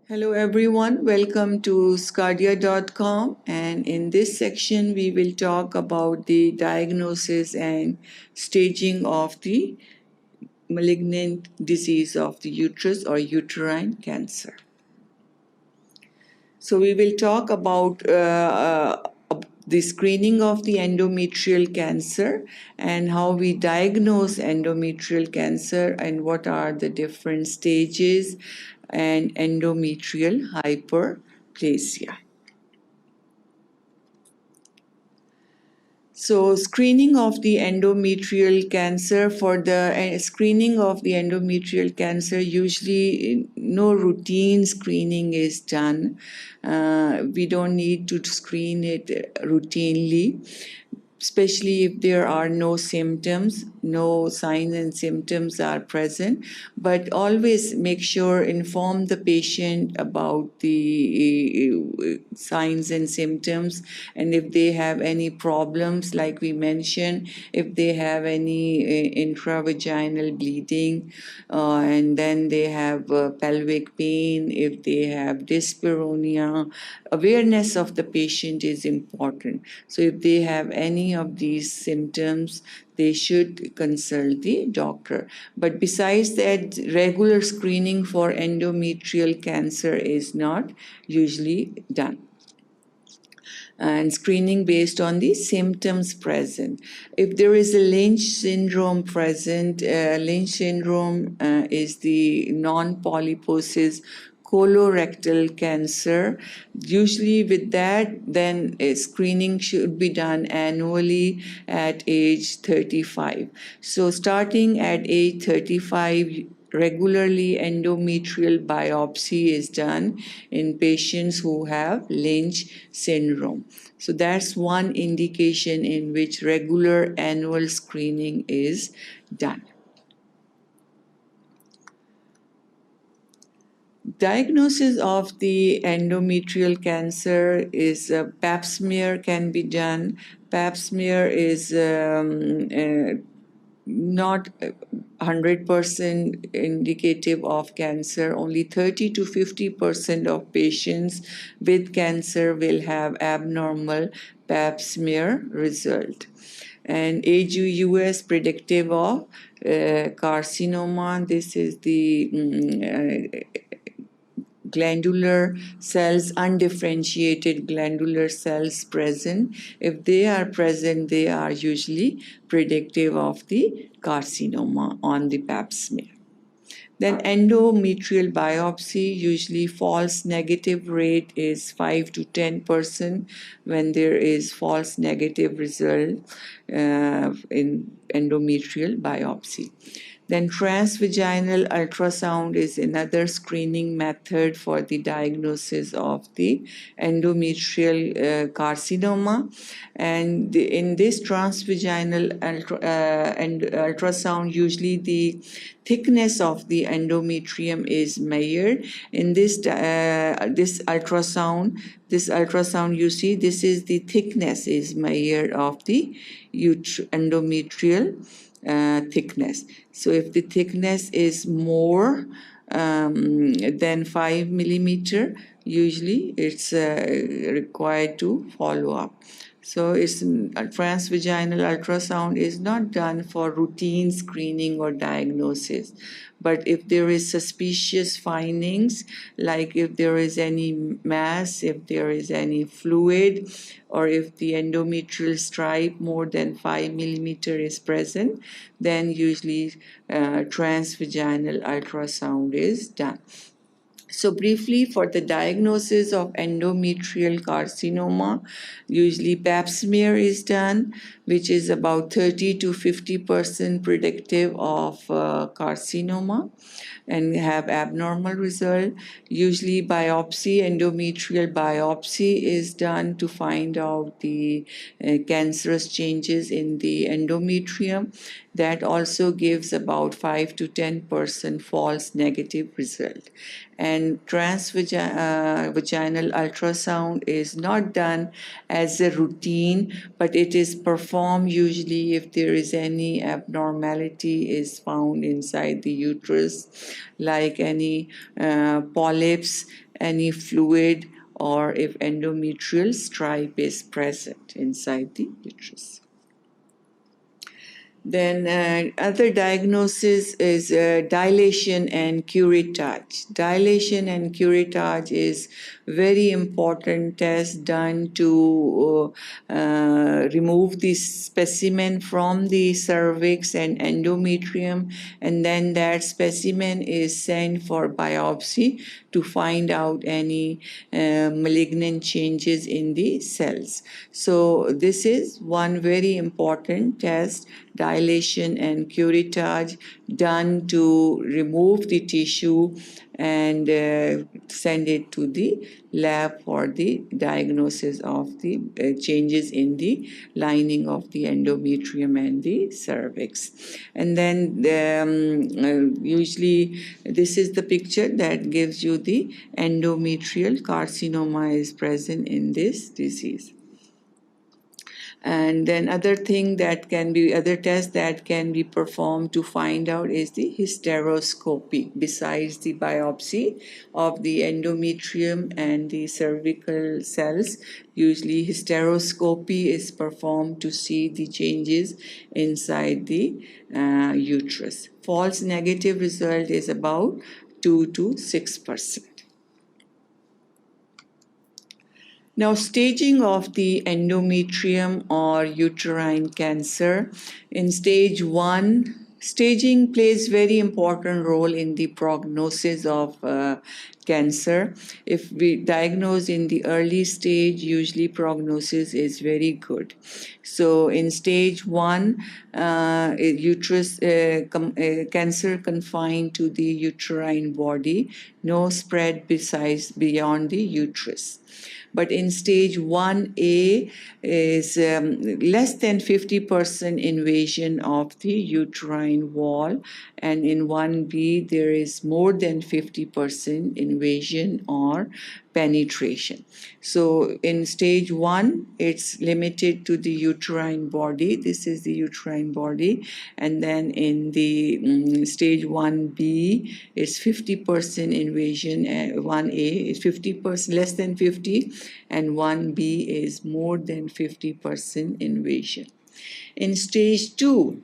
Hello everyone, welcome to sqadia.com, and in this section we will talk about the diagnosis and staging of the malignant disease of the uterus or uterine cancer. So we will talk about the screening of the endometrial cancer and how we diagnose endometrial cancer and what are the different stages and endometrial hyperplasia. So, screening of the endometrial cancer, for the screening of the endometrial cancer, usually no routine screening is done. We don't need to screen it routinely, especially if there are no symptoms, no signs and symptoms are present. But always make sure, inform the patient about the signs and symptoms, and if they have any problems, like we mentioned, if they have any intravaginal bleeding, and then they have pelvic pain, if they have dyspareunia, awareness of the patient is important. So if they have any of these symptoms, they should consult the doctor. But besides that, regular screening for endometrial cancer is not usually done, and screening based on the symptoms present. If there is a Lynch syndrome present, Lynch syndrome is the non-polyposis colorectal cancer. Usually with that, then a screening should be done annually at age 35. So starting at age 35, regularly endometrial biopsy is done in patients who have Lynch syndrome. So that's one indication in which regular annual screening is done. Diagnosis of the endometrial cancer is pap smear can be done. Pap smear is not 100% indicative of cancer. Only 30 to 50% of patients with cancer will have abnormal pap smear result. And AGUS predictive of carcinoma. This is the glandular cells, undifferentiated glandular cells present. If they are present, they are usually predictive of the carcinoma on the pap smear. Then endometrial biopsy, usually false negative rate is 5 to 10% when there is false negative result in endometrial biopsy. Then transvaginal ultrasound is another screening method for the diagnosis of the endometrial carcinoma. And in this transvaginal ultrasound, usually the thickness of the endometrium is measured. In this ultrasound, you see, this is the thickness is measured of the endometrial thickness. So if the thickness is more than 5 millimeter, usually it's required to follow up. So transvaginal ultrasound is not done for routine screening or diagnosis. But if there is suspicious findings, like if there is any mass, if there is any fluid, or if the endometrial stripe more than 5 millimeter is present, then usually transvaginal ultrasound is done. So briefly, for the diagnosis of endometrial carcinoma, usually pap smear is done, which is about 30 to 50% predictive of carcinoma and have abnormal result. Usually biopsy, endometrial biopsy is done to find out the cancerous changes in the endometrium. That also gives about 5 to 10% false negative result. And transvaginal ultrasound is not done as a routine, but it is performed usually if there is any abnormality is found inside the uterus, like any polyps, any fluid, or if endometrial stripe is present inside the uterus. Then other diagnosis is dilation and curettage. Dilation and curettage is very important test done to remove the specimen from the cervix and endometrium, and then that specimen is sent for biopsy to find out any malignant changes in the cells. So this is one very important test, dilation and curettage, done to remove the tissue and send it to the lab for the diagnosis of the changes in the lining of the endometrium and the cervix. And then usually this is the picture that gives you the endometrial carcinoma is present in this disease. And then other tests that can be performed to find out is the hysteroscopy. Besides the biopsy of the endometrium and the cervical cells, usually hysteroscopy is performed to see the changes inside the uterus. False negative result is about 2 to 6%. Now, staging of the endometrium or uterine cancer. In stage 1, staging plays very important role in the prognosis of cancer. If we diagnose in the early stage, usually prognosis is very good. So in stage 1, uterus cancer confined to the uterine body, no spread beyond the uterus. But in stage 1A is less than 50% invasion of the uterine wall, and in 1B there is more than 50% invasion or penetration. So in stage 1, it's limited to the uterine body. This is the uterine body. And then in the stage 1B, it's 50% invasion, 1A is 50%, less than 50, and 1B is more than 50% invasion. In stage 2,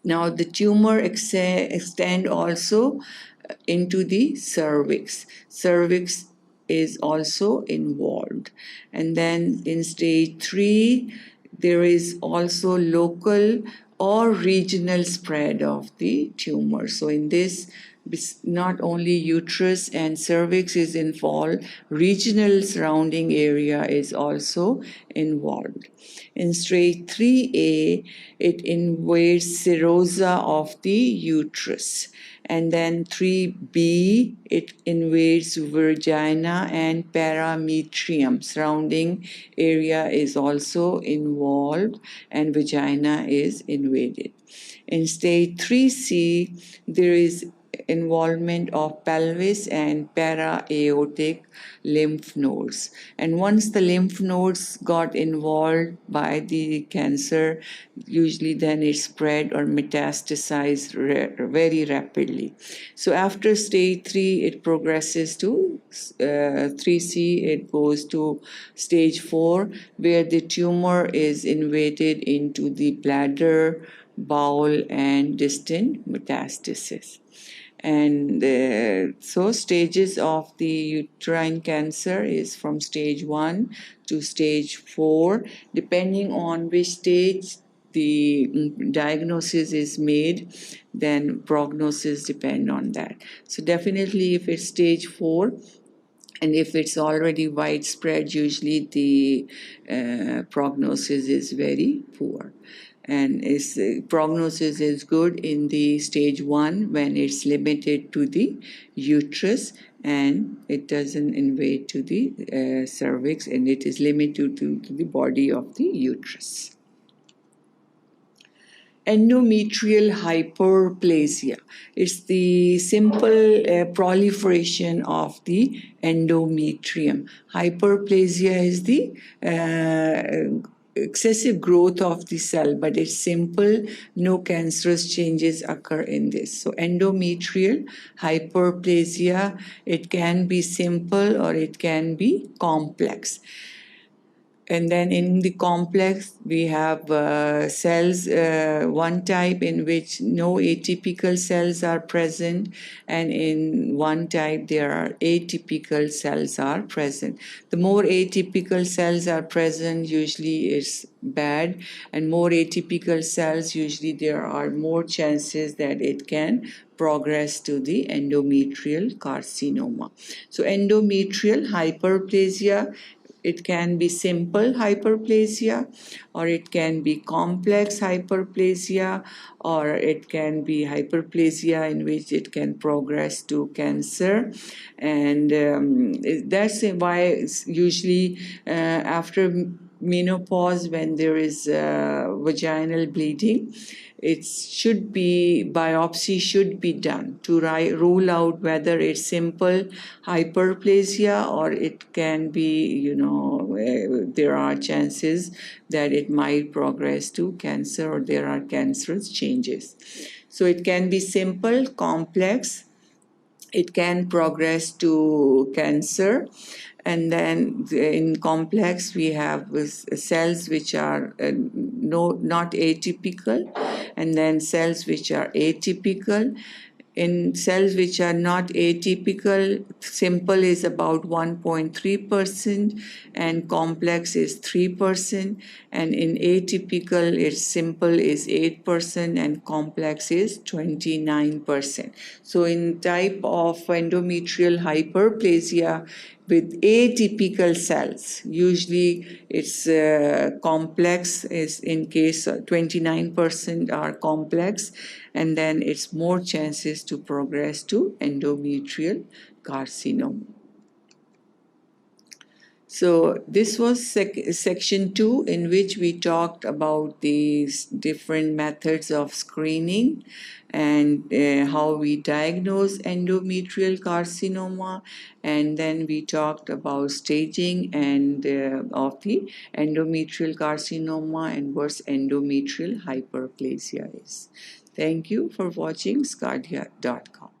now the tumor extend also into the cervix. Cervix is also involved. And then in stage 3, there is also local or regional spread of the tumor. So in this, not only uterus and cervix is involved, regional surrounding area is also involved. In stage 3A, it invades serosa of the uterus. And then 3B, it invades vagina and parametrium. Surrounding area is also involved and vagina is invaded. In stage 3C, there is involvement of pelvis and para-aortic lymph nodes. And once the lymph nodes got involved by the cancer, usually then it spread or metastasized very rapidly. So after stage 3, it progresses to 3C, it goes to stage 4, where the tumor is invaded into the bladder, bowel, and distant metastasis. And so stages of the uterine cancer is from stage 1 to stage 4. Depending on which stage the diagnosis is made, then prognosis depend on that. So definitely if it's stage 4, and if it's already widespread, usually the prognosis is very poor. And prognosis is good in the stage 1 when it's limited to the uterus and it doesn't invade to the cervix, and it is limited to the body of the uterus. Endometrial hyperplasia. It's the simple proliferation of the endometrium. Hyperplasia is the excessive growth of the cell, but it's simple, no cancerous changes occur in this. So endometrial hyperplasia, it can be simple or it can be complex. And then in the complex, we have cells, one type in which no atypical cells are present, and in one type there are atypical cells are present. The more atypical cells are present, usually it's bad, and more atypical cells, usually there are more chances that it can progress to the endometrial carcinoma. So endometrial hyperplasia, it can be simple hyperplasia, or it can be complex hyperplasia, or it can be hyperplasia in which it can progress to cancer. And that's why it's usually after menopause, when there is vaginal bleeding, it should be biopsy should be done to rule out whether it's simple hyperplasia or it can be, there are chances that it might progress to cancer or there are cancerous changes. So it can be simple, complex, it can progress to cancer. And then in complex, we have cells which are not atypical, and then cells which are atypical. In cells which are not atypical, simple is about 1.3% and complex is 3%, and in atypical, it's simple is 8% and complex is 29%. So in type of endometrial hyperplasia with atypical cells, usually it's complex, is in case 29% are complex, and then it's more chances to progress to endometrial carcinoma. So this was section 2, in which we talked about these different methods of screening and how we diagnose endometrial carcinoma, and then we talked about staging and of the endometrial carcinoma and what endometrial hyperplasia is. Thank you for watching sqadia.com.